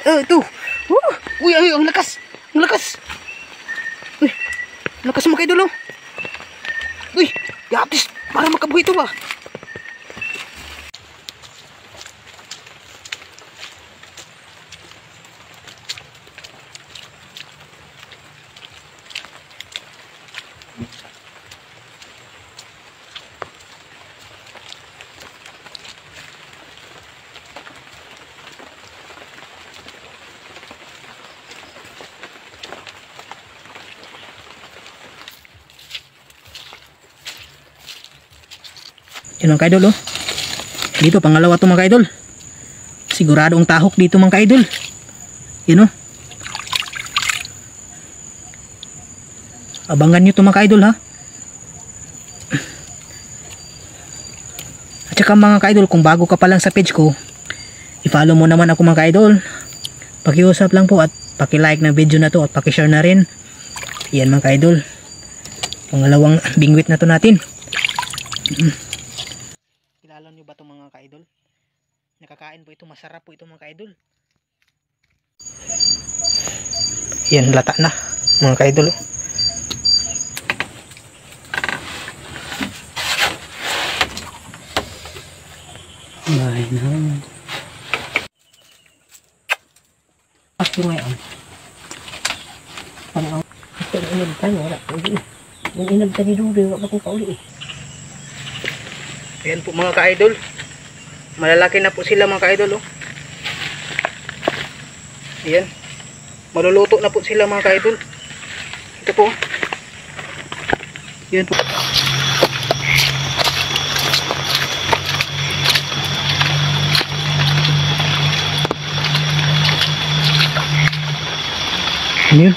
Ito. Uy, ay, ang lakas. Ang lakas. Uy, lakas mga idol, oh. Uy, yapis. Para makabuhay ito ba? Yun mga idol, oh. Dito pangalawa to mga idol. Sigurado ang tahok dito mga idol. Yun, oh. Abangan nyo to mga idol, ha. At saka mga idol, kung bago ka pa lang sa page ko, i-follow mo naman ako mga idol. Pakiusap lang po at paki-like na video na to at paki-share na rin. Yan mga idol. Pangalawang bingwit na to natin. Kilala nyo ba ito mga ka-idol? Nakakain po ito, masarap po ito mga ka-idol. Yan, lata na mga ka-idol. Bahay na. Ako ngayon. Parang ito na inabtan niya. Yung inabtan ni Ruby, wala akong kauli. Ayan po mga ka-idol. Malalaki na po sila mga ka-idol, oh. Ayan. Maluluto na po sila mga ka-idol. Ito po. Ayan po. Ayan.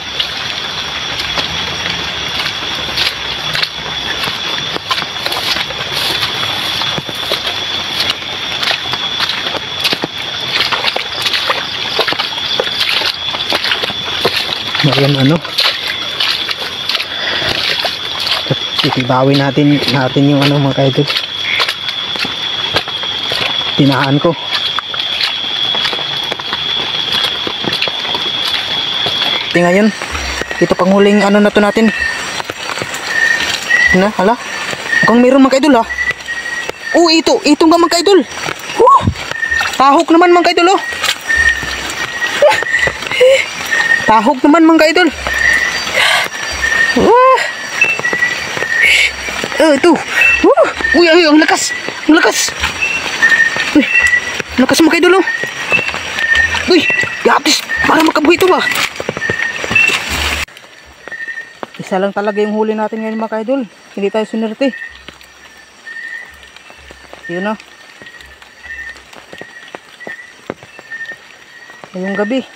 Ayan, ano, itibawin natin yung ano mga ka-idol, tinahan ko. Ngayon ito panghuling ano na to natin na, hala, kung meron mga ka-idol, ha. Oh, ito nga mga ka-idol. Tahok naman mga ka-idol, oh. Tahok naman mga ka-idol. Ito. Uy, ay, ang lakas. Ang lakas. Uy, lakas mga ka-idol, oh. Uy, yapis. Para makabuhay ito ba? Isa lang talaga yung huli natin ngayon mga ka-idol. Hindi tayo sunerte. Yun, oh. Ngayong gabi